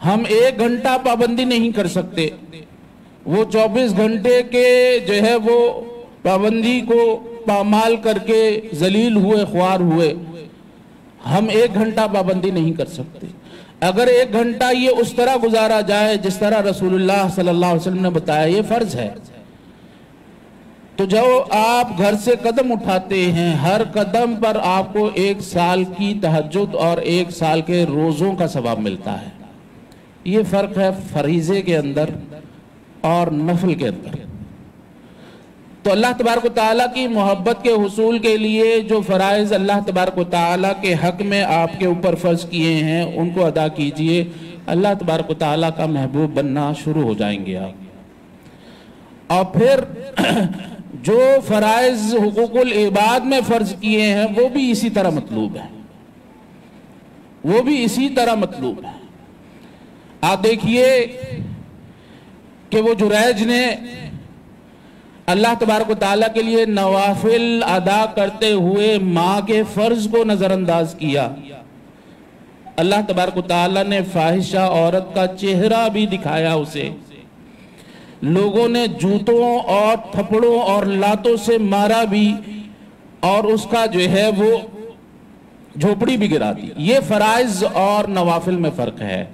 ہم 1 گھنٹہ پابندی نہیں کر سکتے، وہ 24 گھنٹے کے جو ہے وہ پابندی کو پامال کر کے ذلیل ہوئے، خوار ہوئے، ہم 1 گھنٹہ پابندی نہیں کر سکتے۔ اگر 1 گھنٹہ یہ اس طرح گزارا جائے جس طرح رسول اللہ صلی اللہ علیہ وسلم نے بتایا یہ فرض ہے، تو جو آپ گھر سے قدم اٹھاتے ہیں ہر قدم پر آپ کو 1 سال کی تہجد اور 1 سال کے روزوں کا ثواب ملتا ہے۔ یہ فرق ہے فریضے کے اندر اور نفل کے اندر۔ تو اللہ تبارک و تعالیٰ کی محبت کے حصول کے لیے جو فرائض اللہ تبارک و تعالیٰ کے حق میں آپ کے اوپر فرض کیے ہیں ان کو ادا کیجئے، اللہ تبارک و تعالیٰ کا محبوب بننا شروع ہو جائیں گے آپ۔ اور پھر جو فرائض حقوق العباد میں فرض کیے ہیں وہ بھی اسی طرح مطلوب ہیں، وہ بھی اسی طرح مطلوب ہیں۔ آپ دیکھیے کہ وہ جریج نے اللہ تبارک و تعالیٰ کے لیے نوافل ادا کرتے ہوئے ماں کے فرض کو نظر انداز کیا۔ اللہ تبارک و تعالیٰ نے فاحشہ عورت کا چہرہ بھی دکھایا اسے، لوگوں نے جوتوں اور تھپڑوں اور لاتوں سے مارا بھی اور اس کا جو ہے وہ جھوپڑی بھی گرا دی۔ یہ فرائض اور نوافل میں فرق ہے،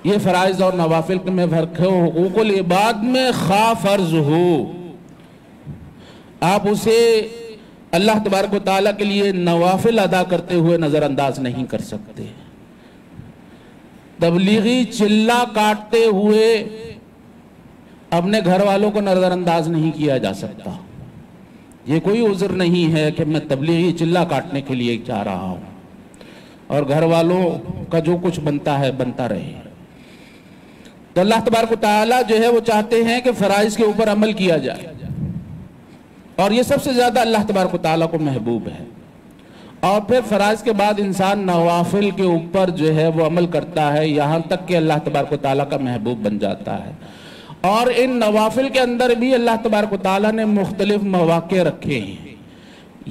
یہ فرائض اور نوافل میں فرق ہے۔ حقوق العباد میں خواہ فرض ہو آپ اسے اللہ تبارک و تعالیٰ کے لیے نوافل ادا کرتے ہوئے نظر انداز نہیں کر سکتے۔ تبلیغی چلہ کاٹتے ہوئے اپنے گھر والوں کو نظر انداز نہیں کیا جا سکتا۔ یہ کوئی عذر نہیں ہے کہ میں تبلیغی چلہ کاٹنے کے لیے جا رہا ہوں اور گھر والوں کا جو کچھ بنتا ہے بنتا رہے۔ تو اللہ تبارک و تعالیٰ جو ہے وہ چاہتے ہیں کہ فرائض کے اوپر عمل کیا جائے، اور یہ سب سے زیادہ اللہ تبارک و تعالیٰ کو محبوب ہے۔ اور پھر فرائض کے بعد انسان نوافل کے اوپر جو ہے وہ عمل کرتا ہے یہاں تک کہ اللہ تبارک و تعالیٰ کا محبوب بن جاتا ہے۔ اور ان نوافل کے اندر بھی اللہ تبارک و تعالیٰ نے مختلف مواقع رکھے ہیں۔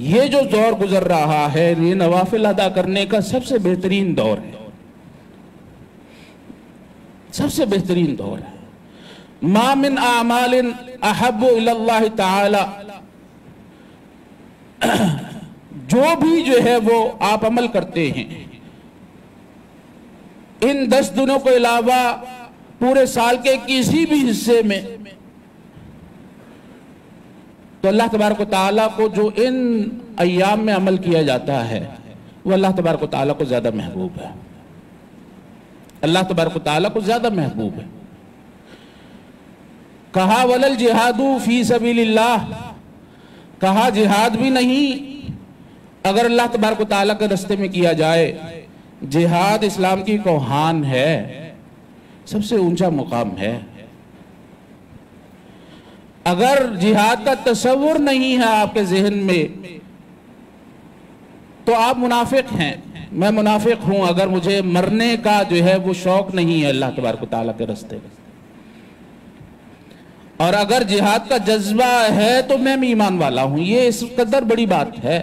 یہ جو دور گزر رہا ہے یہ نوافل ادا کرنے کا سب سے بہترین دور ہے، سب سے بہترین دور ہے۔ ما من اعمال احب الی اللہ تعالی، جو بھی جو ہے وہ آپ عمل کرتے ہیں ان 10 دنوں کو علاوہ پورے سال کے کسی بھی حصے میں، تو اللہ تبارک و تعالیٰ کو جو ان ایام میں عمل کیا جاتا ہے وہ اللہ تبارک و تعالیٰ کو زیادہ محبوب ہے، اللہ تبارک و تعالیٰ کو زیادہ محبوب ہے۔ کہا وَلَا الْجِهَادُ فِي سَبِيلِ اللَّهِ، کہا جہاد بھی نہیں اگر اللہ تبارک و تعالیٰ کے راستے میں کیا جائے۔ جہاد اسلام کی کوہان ہے، سب سے اونچا مقام ہے۔ اگر جہاد کا تصور نہیں ہے آپ کے ذہن میں تو آپ منافق ہیں۔ میں منافق ہوں اگر مجھے مرنے کا جو ہے وہ شوق نہیں ہے اللہ تبارک و تعالیٰ کے راستے میں، اور اگر جہاد کا جذبہ ہے تو میں بھی ایمان والا ہوں۔ یہ اس قدر بڑی بات ہے۔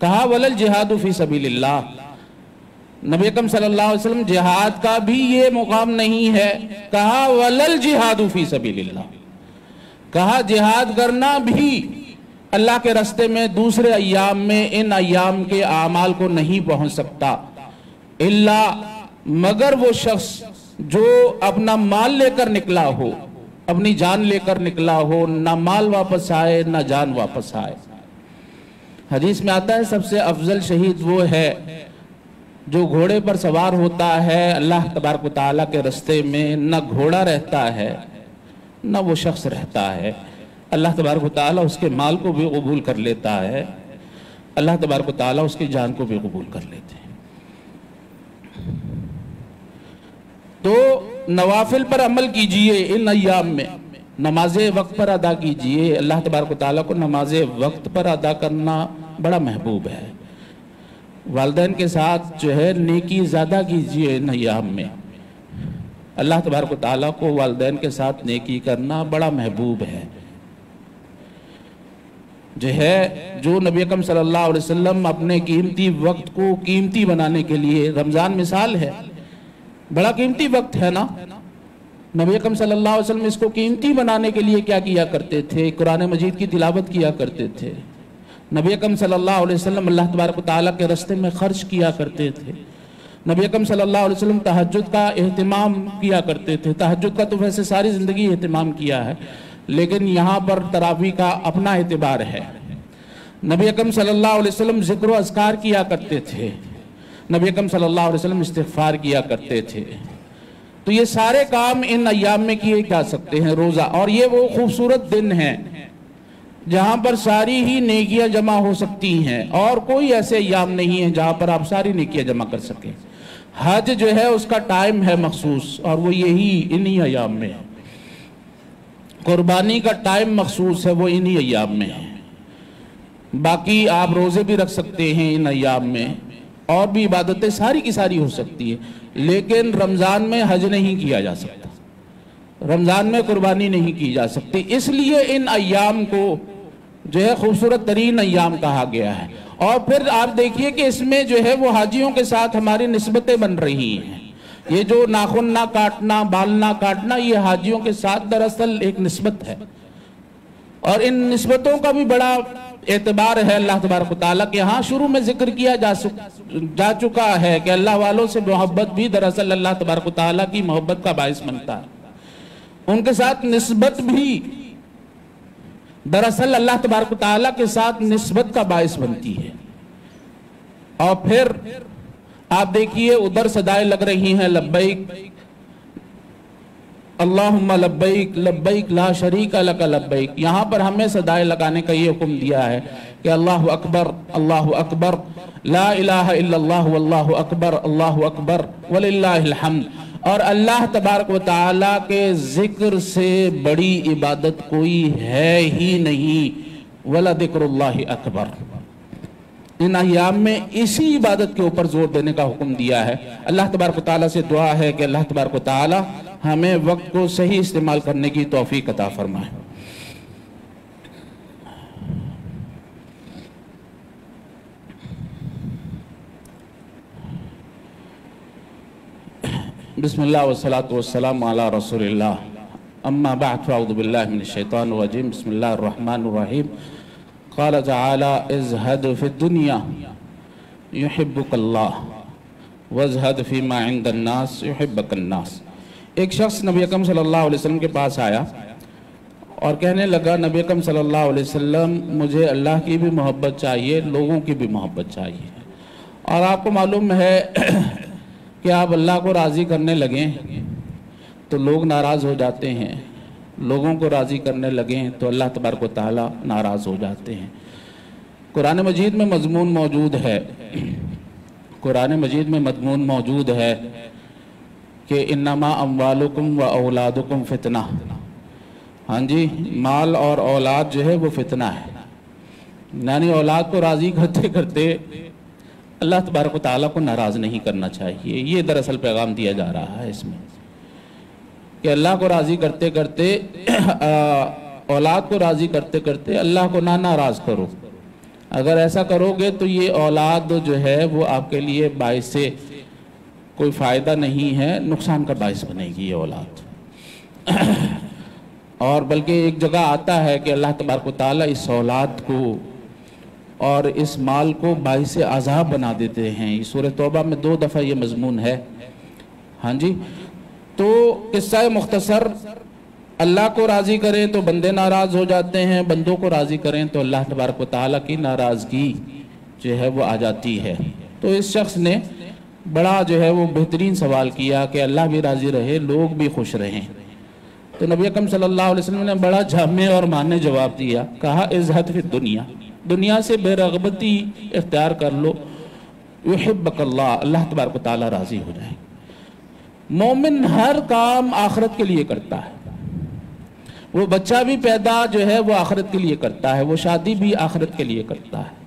کہا وَلَا الْجِهَادُ فِي سَبِيلِ اللَّهِ، نبی اکرم صلی اللہ علیہ وسلم جہاد کا بھی یہ مقام نہیں ہے، کہا وَلَا الْجِهَادُ فِي سَبِيلِ اللَّهِ، کہا جہاد کرنا بھی اللہ کے راستے میں دوسرے ایام میں ان ایام کے اعمال کو نہیں پہنچ سکتا، الا مگر وہ شخص جو اپنا مال لے کر نکلا ہو، اپنی جان لے کر نکلا ہو، نہ مال واپس آئے نہ جان واپس آئے۔ حدیث میں آتا ہے سب سے افضل شہید وہ ہے جو گھوڑے پر سوار ہوتا ہے اللہ تبارک و تعالیٰ کے راستے میں، نہ گھوڑا رہتا ہے نہ وہ شخص رہتا ہے، اللہ تبارک و تعالیٰ اس کے مال کو بھی قبول کر لیتا ہے، اللہ تبارک و تعالیٰ اس کی جان کو بھی قبول کر لیتے ہیں۔ تو نوافل پر عمل کیجئے ان ایام میں، نماز وقت پر ادا کیجئے۔ اللہ تبارک و تعالیٰ کو نماز وقت پر ادا کرنا بڑا محبوب ہے۔ والدین کے ساتھ جو ہے نیکی زیادہ کیجئے ان ایام میں، اللہ تبارک و تعالیٰ کو والدین کے ساتھ نیکی کرنا بڑا محبوب ہے۔ جو نبی اکرم صلی اللہ علیہ وسلم اپنے قیمتی وقت کو قیمتی بنانے کے لیے، رمضان مثال ہے، بڑا قیمتی وقت ہے نا، نبی اکرم صلی اللہ علیہ وسلم اس کو قیمتی بنانے کے لیے کیا کیا کرتے تھے؟ قرآن مجید کی تلاوت کیا کرتے تھے، نبی اکرم صلی اللہ علیہ وسلم اللہ تبارک و تعالیٰ کے راستے میں خرچ کیا کرتے تھے، نبی اکرم صلی اللہ علیہ وسلم تہجد کا اہتمام کیا کرتے تھے۔ تہجد کا تو ویسے ساری زندگی اہتمام کیا ہے، لیکن یہاں پر تراویح کا اپنا اعتبار ہے۔ نبی اکرم صلی اللہ علیہ وسلم ذکر و اذکار کیا کرتے تھے، نبی اکرم صلی اللہ علیہ وسلم استغفار کیا کرتے تھے۔ تو یہ سارے کام ان ایام میں کیے جا سکتے ہیں، روزہ، اور یہ وہ خوبصورت دن ہیں جہاں پر ساری ہی نیکیاں جمع ہو سکتی ہیں، اور کوئی ایسے ایام نہیں ہیں جہاں پر آپ ساری نیکیاں جمع کر سکیں۔ حج جو ہے اس کا ٹائم ہے مخصوص، اور وہ یہی انہی ایام میں ہے۔ قربانی کا ٹائم مخصوص ہے، وہ انہی ایام میں ہے۔ باقی آپ روزے بھی رکھ سکتے ہیں ان ایام میں، اور بھی عبادتیں ساری کی ساری ہو سکتی ہے، لیکن رمضان میں حج نہیں کیا جا سکتا، رمضان میں قربانی نہیں کی جا سکتی۔ اس لیے ان ایام کو خوبصورت ترین ایام کہا گیا ہے۔ اور پھر آپ دیکھیے کہ اس میں وہ حاجیوں کے ساتھ ہماری نسبتیں بن رہی ہیں۔ یہ جو ناخن نہ کاٹنا، بال نہ کاٹنا، یہ حاجیوں کے ساتھ دراصل ایک نسبت ہے، اور ان نسبتوں کا بھی بڑا اعتبار ہے اللہ تبارک و تعالیٰ کے ہاں۔ شروع میں ذکر کیا جا چکا ہے کہ اللہ والوں سے محبت بھی دراصل اللہ تبارک و تعالیٰ کی محبت کا باعث بنتا ہے، ان کے ساتھ نسبت بھی دراصل اللہ تبارک و تعالیٰ کے ساتھ نسبت کا باعث بنتی ہے۔ اور پھر آپ دیکھیے ادھر صدائیں لگ رہی ہیں، لبیک اللہم لبیک لبیک لا شریک لک لبیک۔ یہاں پر ہمیں صدائیں لگانے کا یہ حکم دیا ہے کہ اللہ اکبر لا الہ الا اللہ واللہ اکبر وللہ الحمد۔ اور اللہ تبارک و تعالیٰ کے ذکر سے بڑی عبادت کوئی ہے ہی نہیں، وَلَذِكْرُ اللَّهِ أَكْبَرُ۔ ان ایام میں اسی عبادت کے اوپر زور دینے کا حکم دیا ہے۔ اللہ تبارک و تعالیٰ سے دعا ہے کہ اللہ تبارک و تعالیٰ ہمیں وقت کو صحیح استعمال کرنے کی توفیق عطا فرمائے۔ بسم اللہ والصلاة والسلام علی رسول اللہ، اما بعد فاعوذ باللہ من الشیطان الرجیم، بسم اللہ الرحمن الرحیم۔ قال تعالی ازہد فی الدنیا یحبک اللہ وازہد فیما عند الناس یحبک الناس۔ ایک شخص نبی اکرم صلی اللہ علیہ وسلم کے پاس آیا اور کہنے لگا، نبی اکرم صلی اللہ علیہ وسلم مجھے اللہ کی بھی محبت چاہیے، لوگوں کی بھی محبت چاہیے، اور آپ کو معلوم ہے کہ آپ اللہ کو راضی کرنے لگیں تو لوگ ناراض ہو جاتے ہیں، لوگوں کو راضی کرنے لگیں تو اللہ تبارک و تعالیٰ ناراض ہو جاتے ہیں۔ قرآن مجید میں مضمون موجود ہے، قرآن مجید میں مضمون موجود ہے کہ انما اموالکم و اولادکم فتنہ۔ ہاں جی، مال اور اولاد وہ فتنہ ہے، یعنی اولاد کو راضی کرتے کرتے اللہ تبارک و تعالیٰ کو ناراض نہیں کرنا چاہیے۔ یہ دراصل پیغام دیا جا رہا ہے اس میں کہ اللہ کو راضی کرتے کرتے، اولاد کو راضی کرتے کرتے اللہ کو نہ ناراض کرو۔ اگر ایسا کرو گے تو یہ اولاد وہ آپ کے لیے باعث سے کوئی فائدہ نہیں ہے، نقصان کا باعث بنے گی یہ اولاد۔ اور بلکہ ایک جگہ آتا ہے کہ اللہ تبارک و تعالیٰ اس اولاد کو اور اس مال کو باعث عذاب بنا دیتے ہیں۔ سورہ توبہ میں 2 دفعہ یہ مضمون ہے۔ ہاں جی، تو قصہ مختصر، اللہ کو راضی کریں تو بندے ناراض ہو جاتے ہیں، بندوں کو راضی کریں تو اللہ تبارک و تعالیٰ کی ناراضگی وہ آ جاتی ہے۔ تو اس شخص نے بڑا وہ بہترین سوال کیا کہ اللہ بھی راضی رہے، لوگ بھی خوش رہیں۔ تو نبی اکرم صلی اللہ علیہ وسلم نے بڑا جامع اور معنی جواب دیا، کہا ازہد فی الدنیا، دنیا سے بے رغبتی اختیار کر لو، یحبک اللہ، اللہ تبارک و تعالیٰ راضی ہو جائیں۔ مومن ہر کام آخرت کے لیے کرتا ہے، وہ بچہ بھی پیدا وہ آخرت کے لیے کرتا ہے، وہ شادی بھی آخرت کے لیے کرتا ہے۔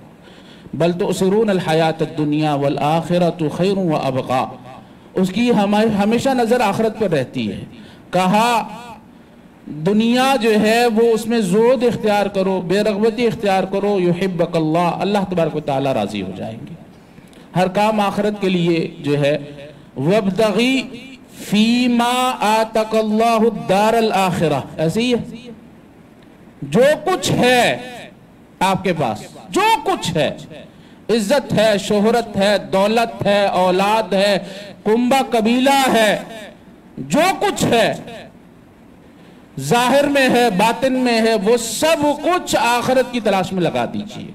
بل تؤثرون الحیات الدنیا والآخرۃ خیر وابقیٰ، اس کی ہمیشہ نظر آخرت پر رہتی ہے۔ کہا دنیا جو ہے وہ اس میں زہد اختیار کرو، بے رغبتی اختیار کرو، یحبک اللہ، اللہ تبارک و تعالیٰ راضی ہو جائیں گے۔ ہر کام آخرت کے لیے جو ہے وابتغی فیما آتک اللہ الدار الآخرہ، ایسے ہی ہے، جو کچھ ہے آپ کے پاس، جو کچھ ہے، عزت ہے، شہرت ہے، دولت ہے، اولاد ہے، کنبہ قبیلہ ہے، جو کچھ ہے ظاہر میں ہے، باطن میں ہے، وہ سب کچھ آخرت کی تلاش میں لگا دیجئے۔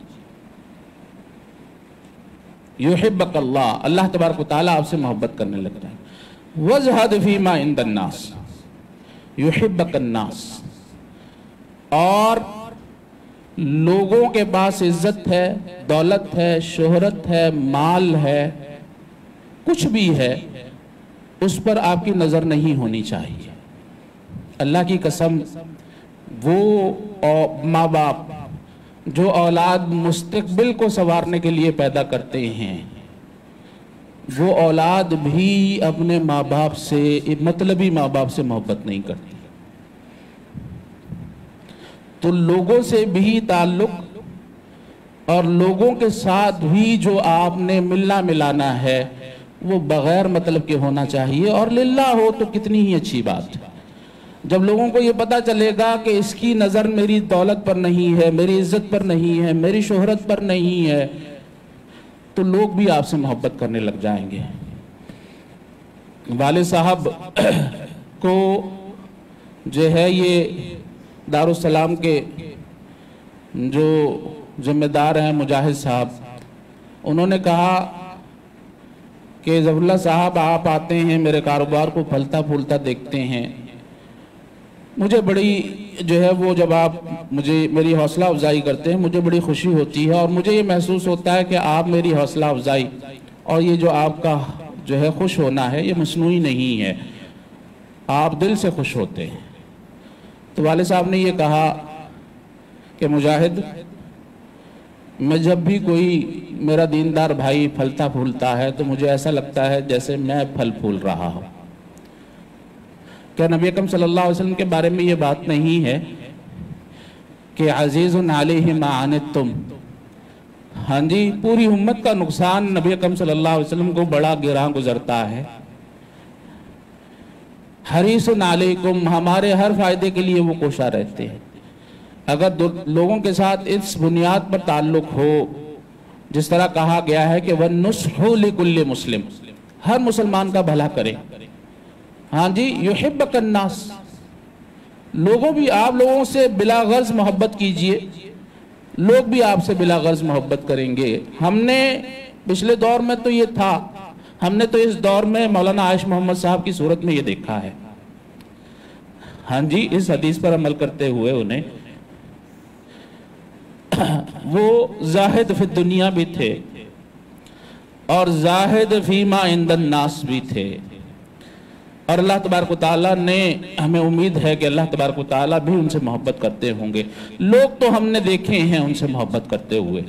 یحبک اللہ، اللہ تبارک و تعالیٰ آپ سے محبت کرنے لگ جائے۔ وَازْهَدْ فِي مَا عِنْدَ النَّاسِ یحبک الناس، اور لوگوں کے پاس عزت ہے، دولت ہے، شہرت ہے، مال ہے، کچھ بھی ہے، اس پر آپ کی نظر نہیں ہونی چاہیے۔ اللہ کی قسم، وہ ماں باپ جو اولاد مستقبل کو سنوارنے کے لیے پیدا کرتے ہیں، وہ اولاد بھی اپنے ماں باپ سے، مطلبی ماں باپ سے محبت نہیں کرتی۔ تو لوگوں سے بھی تعلق اور لوگوں کے ساتھ بھی جو آپ نے ملنا ملانا ہے وہ بغیر مطلب کے ہونا چاہیے، اور للہ ہو تو کتنی ہی اچھی بات ہے۔ جب لوگوں کو یہ پتا چلے گا کہ اس کی نظر میری دولت پر نہیں ہے، میری عزت پر نہیں ہے، میری شہرت پر نہیں ہے، تو لوگ بھی آپ سے محبت کرنے لگ جائیں گے۔ والد صاحب کو جو ہے یہ دارالسلام کے جو ذمہ دار ہیں مجاہد صاحب، انہوں نے کہا کہ ظفر اللہ صاحب آپ آتے ہیں، میرے کاروبار کو پھلتا پھولتا دیکھتے ہیں، مجھے بڑی جو ہے وہ جب آپ میری حوصلہ افزائی کرتے ہیں مجھے بڑی خوشی ہوتی ہے، اور مجھے یہ محسوس ہوتا ہے کہ آپ میری حوصلہ افزائی اور یہ جو آپ کا جو ہے خوش ہونا ہے یہ مصنوعی نہیں ہے، آپ دل سے خوش ہوتے ہیں۔ تو والد صاحب نے یہ کہا کہ مجاہد، میں جب بھی کوئی میرا دیندار بھائی پھلتا پھولتا ہے تو مجھے ایسا لگتا ہے جیسے میں پھل پھول رہا ہوں۔ کیا نبی اکرم صلی اللہ علیہ وسلم کے بارے میں یہ بات نہیں ہے کہ عزیز علیہ ما عنتم؟ ہاں جی، پوری امت کا نقصان نبی اکرم صلی اللہ علیہ وسلم کو بڑا گراں گزرتا ہے۔ حریص علیکم، ہمارے ہر فائدے کے لیے وہ کوشاں رہتے ہیں۔ اگر لوگوں کے ساتھ اس بنیاد پر تعلق ہو جس طرح کہا گیا ہے کہ وَالنُّصْحُ لِكُلِّ مُسْلِمٍ، ہر مسلمان کا بھلا کرے، ہاں جی، یحبک الناس، لوگوں بھی آپ لوگوں سے بلا غرض محبت کیجئے، لوگ بھی آپ سے بلا غرض محبت کریں گے۔ ہم نے پچھلے دور میں تو یہ تھا، ہم نے تو اس دور میں مولانا عائش محمد صاحب کی صورت میں یہ دیکھا ہے، ہاں جی، اس حدیث پر عمل کرتے ہوئے انہیں وہ زاہد فی الدنیا بھی تھے اور زاہد فیما عند الناس بھی تھے، اور اللہ تبارک و تعالیٰ نے ہمیں امید ہے کہ اللہ تبارک و تعالیٰ بھی ان سے محبت کرتے ہوں گے۔ لوگ تو ہم نے دیکھے ہیں ان سے محبت کرتے ہوئے۔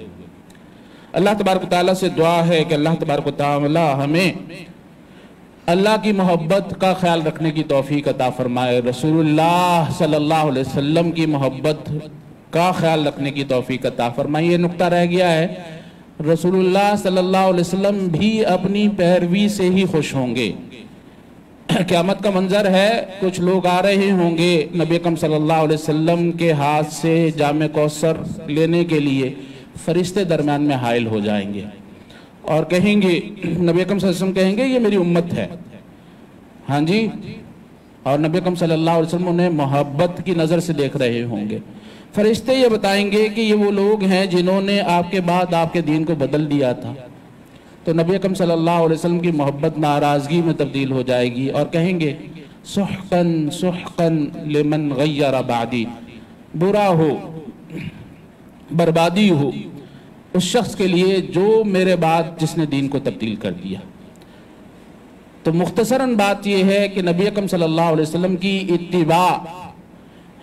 اللہ تبارک و تعالیٰ سے دعا ہے کہ اللہ تبارک و تعالیٰ ہمیں اللہ کی محبت کا خیال رکھنے کی توفیق عطا فرمائے، رسول اللہ صلی اللہ علیہ وسلم کی محبت کا خیال رکھنے کی توفیق عطا فرمائے۔ یہ نقطہ رہ گیا ہے، رسول اللہ صلی اللہ علیہ وسلم بھی اپنی پیروی سے ہی خوش ہوں گے۔ قیامت کا منظر ہے، کچھ لوگ آ رہے ہوں گے نبی اکرم صلی اللہ علیہ وسلم کے ہاتھ سے جام کوثر لینے کے لیے، فرشتے درمیان میں حائل ہو جائیں گے اور کہیں گے، نبی اکرم صلی اللہ علیہ وسلم کہیں گے یہ میری امت ہے، ہاں جی، اور نبی اکرم صلی اللہ علیہ وسلم انہیں محبت کی نظر سے دیکھ رہے ہوں گے۔ فرشتے یہ بتائیں گے کہ یہ وہ لوگ ہیں جنہوں نے آپ کے بعد آپ کے دین کو بدل دیا تھا، تو نبی اکرم صلی اللہ علیہ وسلم کی محبت ناراضگی میں تبدیل ہو جائے گی اور کہیں گے سحقاً سحقاً لمن غیر بعدی، برا ہو، بربادی ہو اس شخص کے لیے جو میرے بعد جس نے دین کو تبدیل کر دیا۔ تو مختصراً بات یہ ہے کہ نبی اکرم صلی اللہ علیہ وسلم کی اتباع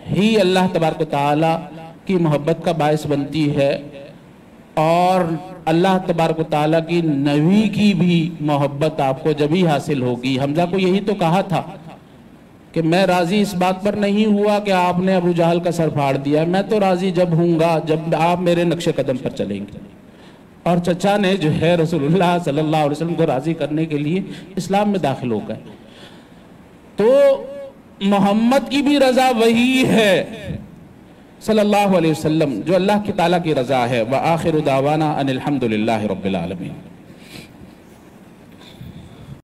ہی اللہ تبارک و تعالیٰ کی محبت کا باعث بنتی ہے، اور اللہ تبارک و تعالیٰ کی نبی کی بھی محبت آپ کو جبھی حاصل ہوگی۔ حمزہ کو یہی تو کہا تھا کہ میں راضی اس بات پر نہیں ہوا کہ آپ نے ابو جہل کا سر پھاڑ دیا، میں تو راضی جب ہوں گا جب آپ میرے نقش قدم پر چلیں گے۔ اور چچا نے جو ہے رسول اللہ صلی اللہ علیہ وسلم کو راضی کرنے کے لیے اسلام میں داخل ہو گئے۔ تو محمد کی بھی رضا وہی ہے صلی اللہ علیہ وسلم جو اللہ کی تعالیٰ کی رضا ہے۔ وآخر دعوانا ان الحمد للہ رب العالمین۔